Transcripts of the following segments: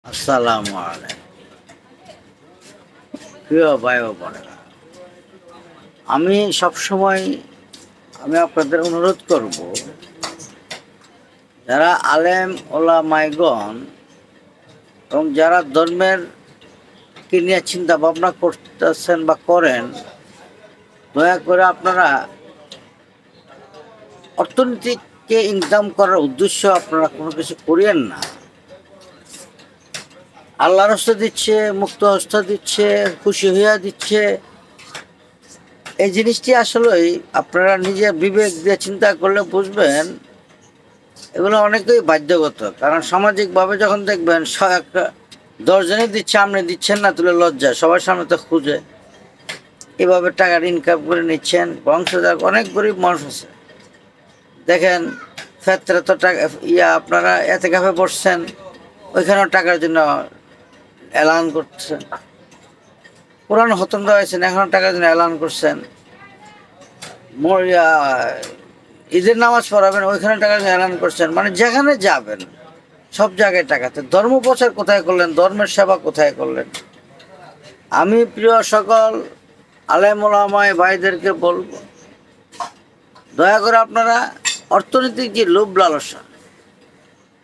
আসসালামু আলাইকুম। প্রিয় ভাই ও বোনেরা, আমি সবসময় আপনাদের অনুরোধ করব, যারা আলেম ওলামাইগণ এবং যারা ধর্মের কে নিয়ে চিন্তা ভাবনা করতেছেন বা করেন, দয়া করে আপনারা অর্থনীতিকে ইনকাম করার উদ্দেশ্য আপনারা কোনো কিছু করিয়েন না। আল্লাহর হস্তে দিচ্ছে, মুক্ত হস্তে দিচ্ছে, খুশি হইয়া দিচ্ছে। এই জিনিসটি আসলেই আপনারা নিজের বিবেক দিয়ে চিন্তা করলে বুঝবেন, এগুলো অনেকেই বাধ্যগত। কারণ সামাজিকভাবে যখন দেখবেন 10 জনে দিচ্ছে, আপনি দিচ্ছেন না, তুলে লজ্জা, সবার সামনে তো খুঁজে এভাবে টাকার ইনকাম করে নিচ্ছেন। বংশধর অনেক গরিব মানুষ আছে, দেখেন ফেতরা তো টাকা আপনারা এতে কাফে বসছেন, ওইখানেও টাকার জন্য এলান করছেন। কোরআন খতম হয়েছেন, এখনও টাকার জন্য এলান করছেন। ঈদের নামাজ পড়াবেন, ওইখানে টাকার জন্য এলান করছেন। মানে যেখানে যাবেন সব জায়গায় টাকাতে। ধর্ম প্রচার কোথায় করলেন? ধর্মের সেবা কোথায় করলেন? আমি প্রিয় সকল আলেম ওলামায়ে ভাইদেরকে বলবো, দয়া করে আপনারা অর্থনৈতিক যে লোভ লালসা,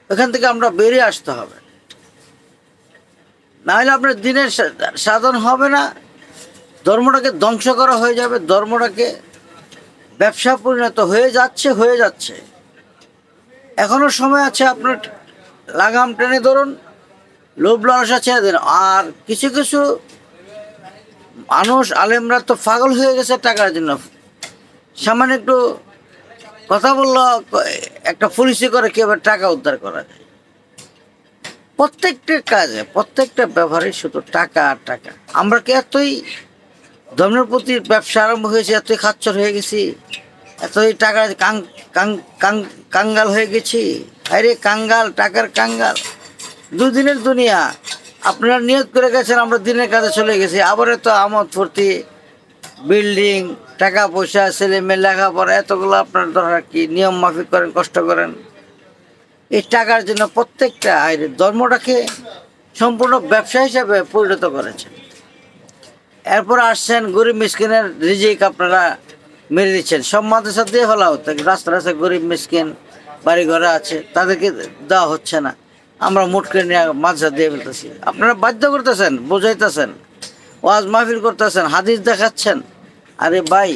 ওখান থেকে আমরা বেরিয়ে আসতে হবে। নাহলে আপনার দিনের সাধন হবে না, ধর্মটাকে ধ্বংস করা হয়ে যাবে, ধর্মটাকে ব্যবসা পরিণত হয়ে যাচ্ছে। এখনো সময় আছে, আপনার লাগাম টেনে ধরুন, লোভ লালসা ছেড়ে দিন। আর কিছু কিছু মানুষ আলেমরা তো পাগল হয়ে গেছে টাকার জন্য। সামান্য একটু কথা বললো, একটা পলিসি করে কীভাবে টাকা উদ্ধার করা যায়। প্রত্যেকটা কাজে, প্রত্যেকটা ব্যবহারে শুধু টাকা আর টাকা। আমরা কি এতই ধর্মের প্রতি ব্যবসা আরম্ভ হয়েছে, এতই খাচ্চর হয়ে গেছি, এতই টাকার কাঙ্গাল হয়ে গেছি। আরে কাঙ্গাল, টাকার কাঙ্গাল। দুদিনের দুনিয়া। আপনারা নিয়ত করে গেছেন আমরা দিনের কাজে চলে গেছি, আবার তো আমোদ ফুর্তি, বিল্ডিং, টাকা পয়সা, ছেলে মেয়ে লেখাপড়া, এতগুলো আপনার দরকার কি? নিয়ম মাফিক করেন, কষ্ট করেন এই টাকার জন্য। প্রত্যেকটা ধর্মটাকে সম্পূর্ণ ব্যবসা হিসাবে পরিণত করেছেন। এরপর আসছেন গরিব মিসকিনের রিজিক আপনারা মেরে দিচ্ছেন। সব মাদ্রাসা দিয়ে ফেলা হতো, রাস্তা রাস্তায় গরিব মিসকিন বাড়ি ঘরে আছে, তাদেরকে দেওয়া হচ্ছে না। আমরা মুট করে নিয়ে মাদ্রাসা দিয়ে ফেলতেছি। আপনারা বাধ্য করতেছেন, বোঝাইতেছেন, ওয়াজ মাহফিল করতেছেন, হাদিস দেখাচ্ছেন। আরে ভাই,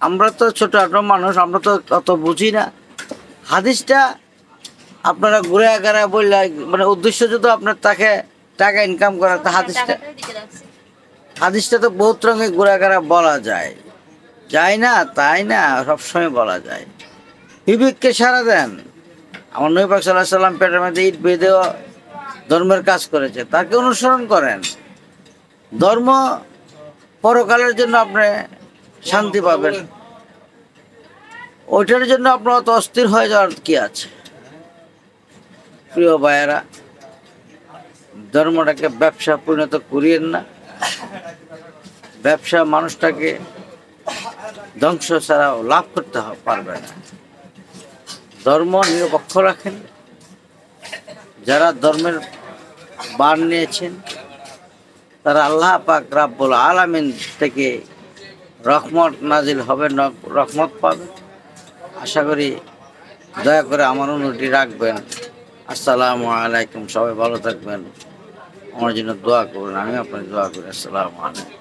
আমরা তো ছোটো আটো মানুষ, আমরা তো অত বুঝি না। হাদিসটা আপনারা ঘুরে আগারা বললে, মানে উদ্দেশ্য যদি আপনার তাকে টাকা ইনকাম করা, তা হাদিসটা তো বহুত রঙে ঘোরাঘেরা বলা যায়, যায় না তাই না, সবসময় বলা যায়। বিবেককে সারা দেন। আমার নবী পাক সাল্লাল্লাহু আলাইহি সাল্লাম পেটের মধ্যে ইট বেঁধেও ধর্মের কাজ করেছে, তাকে অনুসরণ করেন। ধর্ম পরকালের জন্য আপনি শান্তি পাবেন, ওইটার জন্য আপনার অত অস্থির হয়ে যাওয়ার কি আছে? প্রিয় ভাইয়েরা, ধর্মটাকে ব্যবসা পরিণত করিয়েন না। ব্যবসা মানুষটাকে ধ্বংস ছাড়াও লাভ করতে পারবে না। ধর্ম নিরপেক্ষ রাখেন। যারা ধর্মের বান নিয়েছেন তারা আল্লাহ পাক রাব্বুল আলামিন থেকে রহমত নাজিল হবে, রহমত পাবে। আশা করি দয়া করে আমার অনুরোধটি রাখবেন। আসসালামু আলাইকুম। সবাই ভালো থাকবেন, আমার জন্য দোয়া করবেন, আমি আপনার দোয়া করি। আসসালামু আলাইকুম।